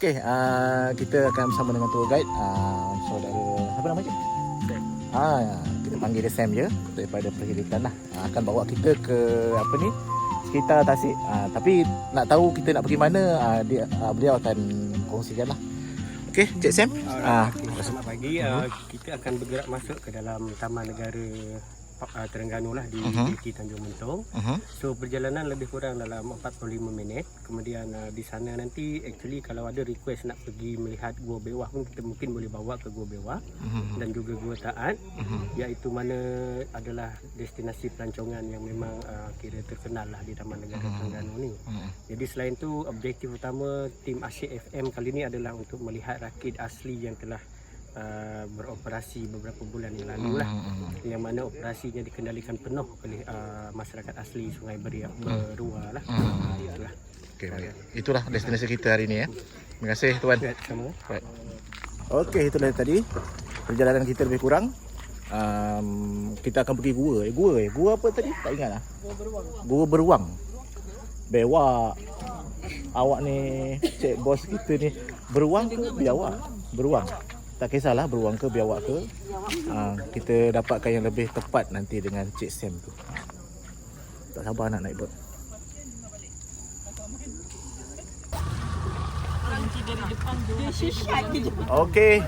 Okey, kita akan bersama dengan tour guide saudara, apa nama dia? Sam. Kita panggil dia Sam je, daripada Perhilitan lah. Akan bawa kita ke apa ni, sekitar Tasik. Tapi nak tahu kita nak pergi mana, beliau akan kongsikan lah. Okey, Cik Sam. Selamat pagi. Kita akan bergerak masuk ke dalam Taman Negara Terengganu lah di JT Tanjung Mentong. So perjalanan lebih kurang dalam 45 minit. Kemudian di sana nanti actually kalau ada request nak pergi melihat Gua Bewah pun kita mungkin boleh bawa ke Gua Bewah dan juga Gua Taat, iaitu mana adalah destinasi pelancongan yang memang kira terkenal lah di Taman Negara Terengganu ni. Jadi selain tu objektif utama tim Asyik FM kali ni adalah untuk melihat rakit asli yang telah beroperasi beberapa bulan yang lalu lah, yang mana operasinya dikendalikan penuh oleh masyarakat asli Sungai Berua lah. Itulah. Okey, baik. Itulah destinasi kita hari ni ya. Terima kasih tuan. Sama. Baik. Okey, itulah tadi perjalanan kita lebih kurang. Kita akan pergi gua. Gua apa tadi? Tak ingat lah. Gua Beruang. Bewak. Awak ni, cik bos kita ni, beruang ke biawak? Beruang. Tak kisahlah beruang ke biawak ke. Kita dapatkan yang lebih tepat nanti dengan Cik Sam tu. Tak sabar nak naik bot. Okey.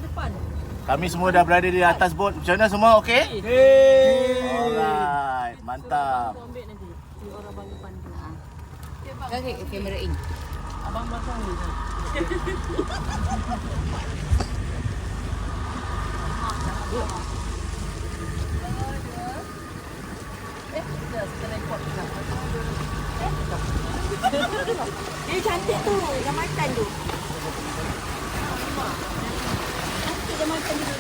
Kami semua dah berada di atas bot. Macam mana semua okey? Alright, mantap. Okey, kamera in. Abang belakang ni. Dia cantik tu, yang makan tu. Cantik yang makan tu.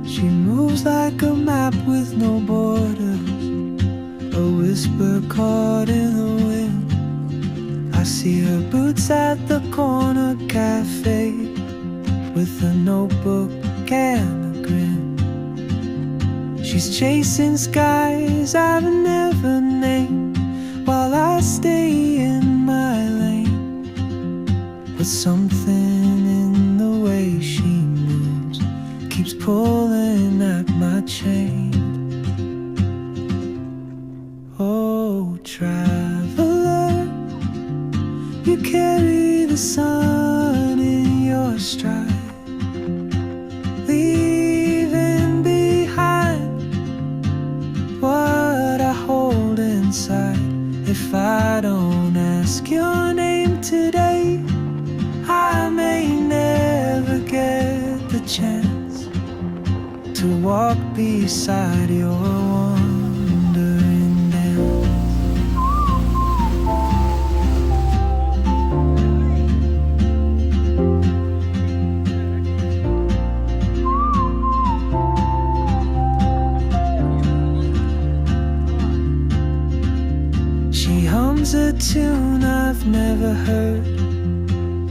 She moves like a map with no borders, a whisper caught in the wind. I see her boots at the corner cafe with a notebook and a grin. She's chasing skies I've never named while I stay in my lane. But something in the way she moves keeps pulling at my chain. Oh, traveler, you carry the sun in your stride, leaving behind what I hold inside. If I don't ask your name today, I may never get the chance to walk beside your wandering dance. She hums a tune I've never heard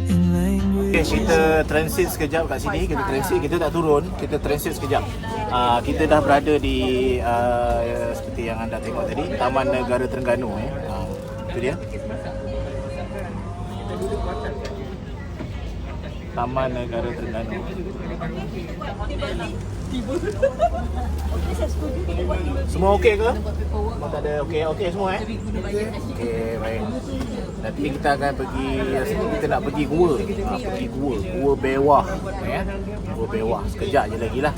in language. Okay, kita transit sekejap kat sini. Kita tak turun, kita transit sekejap. Kita dah berada di seperti yang anda tengok tadi, Taman Negara Terengganu. Itu dia. Taman Negara Terengganu. Semua okey ke? Semua tak ada okey semua Okey, baik. Nanti kita akan pergi, rasanya kita nak pergi gua. Pergi gua Bewah. Ya. Gua Bewah. Sekejap je lagi lah.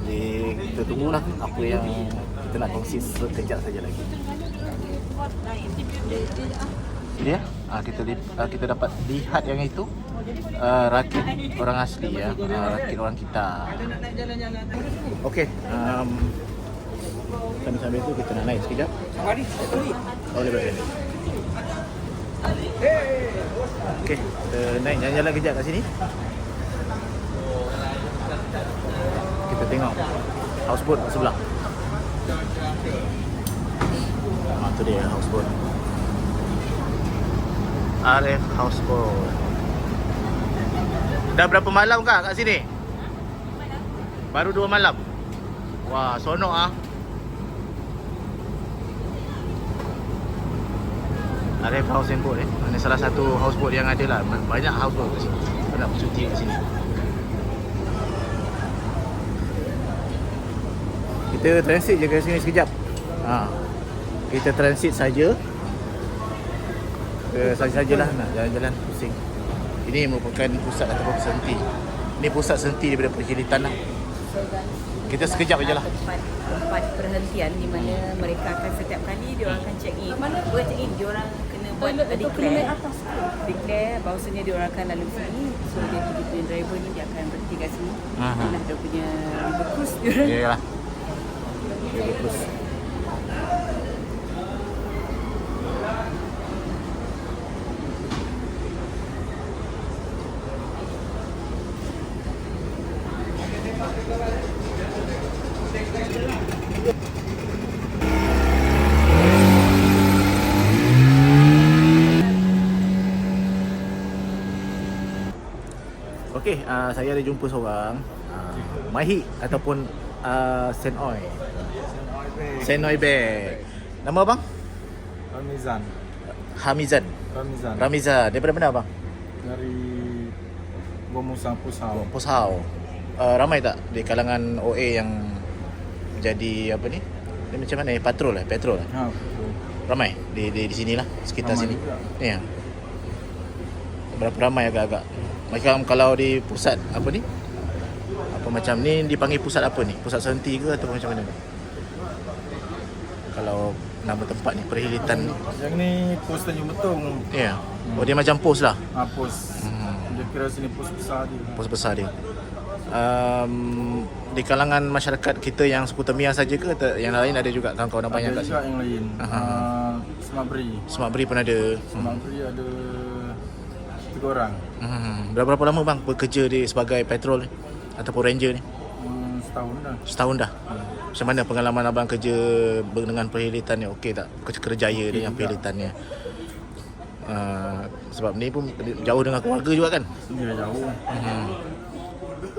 Jadi kita tunggulah apa yang kita nak kongsi sekejap saja lagi. Ini ya, kita dapat lihat yang itu rakit orang asli ya, rakit orang kita. Okey, sambil itu kita nak naik sekejap. Oh, boleh boleh. Okey, kita naik jalan-jalan kejap kat sini. Kita tengok houseboat sebelah. Itu dia houseboat. RF Houseboat. Dah berapa malam kak kat sini? Baru 2 malam. Wah, sonok ah. RF Houseboat Ini salah satu houseboat yang ada lah. Banyak houseboat kat sini. Nak bercuti kat sini. Kita transit je ke sini sekejap. Kita transit saja. Sajalah nak jalan-jalan pusing. Ini merupakan pusat ataupun senti. Ini pusat senti daripada perkhidmatan lah. Kita sekejap je lah. Tempat perhentian di mana mereka akan setiap kali dia orang akan check in. Bukan check in, dia orang kena buat declare bahawasanya dia orang akan lalu sini. So dia punya driver ni dia akan berhenti kat sini. Inilah dia punya river cruise dia orang. Yalah. River cruise. Okey, saya ada jumpa seorang Mahi ataupun Senoy. Senoy Beg. Nama abang? Hamizan. Ramizan. Daripada mana abang? Dari Gomusang Pusau. Pusau. Ramai tak di kalangan OA yang jadi apa ni? Dia macam mana? Patrol. Betul. Ramai di sinilah, sekitar ramai sini. juga. Ya. Berapa ramai agak-agak? Macam kalau di pusat apa ni? Apa macam ni dipanggil pusat apa ni? Pusat senti ke atau macam mana? Kalau nama tempat ni, perkhidmatan ni. Yang ni pos Tanjung Betung. Ya. Oh, dia macam pos lah. Pos. Dia kira sini pos besar dia. Pos besar dia. Di kalangan masyarakat kita yang suku Temiang saja ke yang lain ada juga kawan-kawan abang yang kat Ada juga sini? yang lain. Semak Beri pun ada. Semak Beri ada 3 orang. Berapa lama bang bekerja sebagai patrol ni ataupun ranger ni? Setahun dah. Setahun dah. Macam mana pengalaman abang kerja dengan perkhidmatan ni? Okey tak? Kerjaya dengan perkhidmatan ni? Sebab ni pun jauh dengan keluarga juga kan? Dia jauh.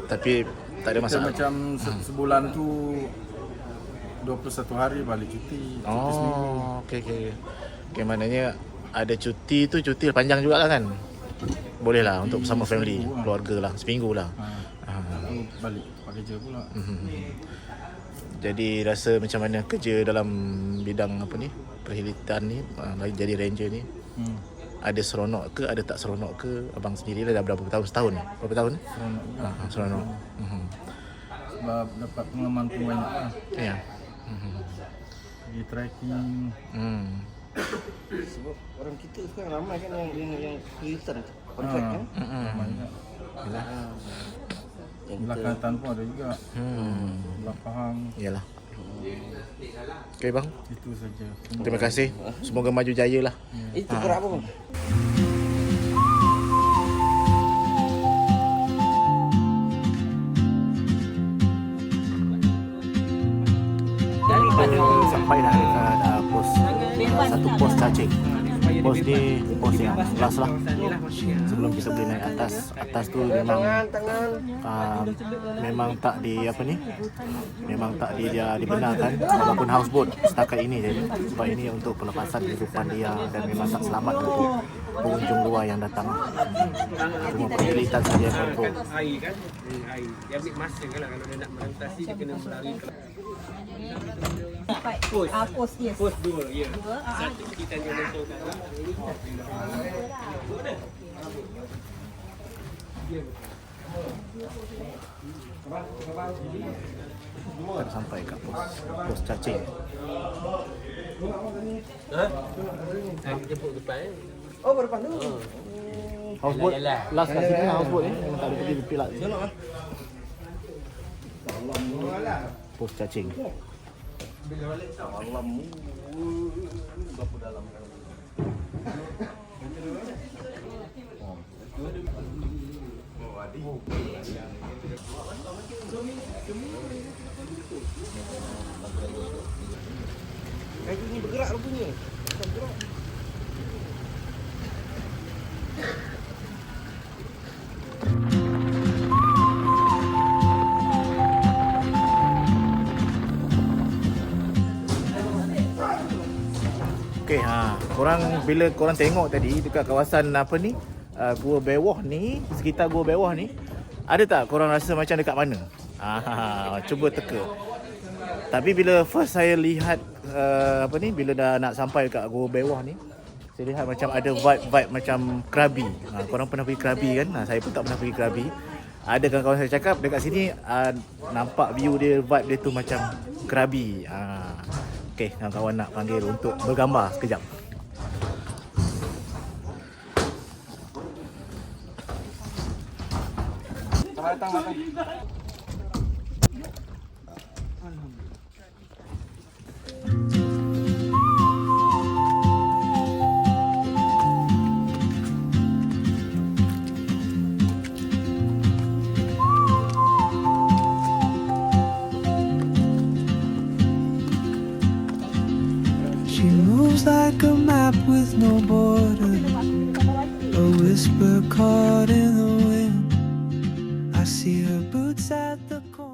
Tapi tak ada masalah. Macam sebulan tu 21 hari balik cuti. Cuti seminggu. Okey, maknanya ada cuti tu, cuti panjang jugalah kan? Boleh lah untuk bersama family, keluarga lah, seminggu lah. Balik tempat kerja pula. Jadi rasa macam mana kerja dalam bidang apa ni, perkhidmatan ni, jadi ranger ni? Ada seronok ke, ada tak seronok ke? Abang sendiri dah berapa tahun? Setahun? Berapa tahun? Seronok juga. Seronok. Sebab dapat pengalaman pun banyak lah. Ya. Pergi trekking. Sebab orang kita sekarang ramai kan yang filter kontrak kan. Ramai juga. Belah Kelantan pun ada juga. Belah Pahang. Yalah. Okey bang. Itu saja. Terima kasih. Semoga maju jaya lah. Itu gerak apa bang? Sampai dah dekat pos satu pos cacing. pos lebih ni pos yang bebas last lah. kawasan ni lah maksudnya. Sebelum kita boleh naik atas. Atas tu memang memang tak di apa ni? Memang tak dia dibenarkan walaupun houseboat setakat ini je. Sebab ini untuk pelepasan kehidupan dia dan memang tak selamat untuk pengunjung luar yang datang. Cuma penglihatan saja yang kontrol. Air kan? Air. Dia ambil masa kan lah kalau dia nak melintasi dia kena melalui Pos, yes. pos 2 ya. Satu di Tanjung Mentong kan. Kita dah sampai kat pos cacing. Jemput depan eh. Oh, berdepan tu. Houseboat last kat sini lah houseboat ni. Memang tak ada pergi tepi lah. Pos cacing. Kaki ni bergerak rupanya. Bergerak. Okey, bila korang tengok tadi dekat kawasan apa ni, Gua Bewah ni, sekitar Gua Bewah ni, ada tak korang rasa macam dekat mana? Cuba teka. Tapi bila first saya lihat bila dah nak sampai kat Gua Bewah ni, saya lihat macam ada vibe macam Krabi. Korang pernah pergi Krabi kan? Saya pun tak pernah pergi Krabi. Ada kawan-kawan saya cakap dekat sini nampak view dia, vibe dia tu macam Krabi. Okey, kawan-kawan nak panggil untuk bergambar sekejap. Datang. She moves like a map with no borders, a whisper caught in the wind. I see her boots at the corner.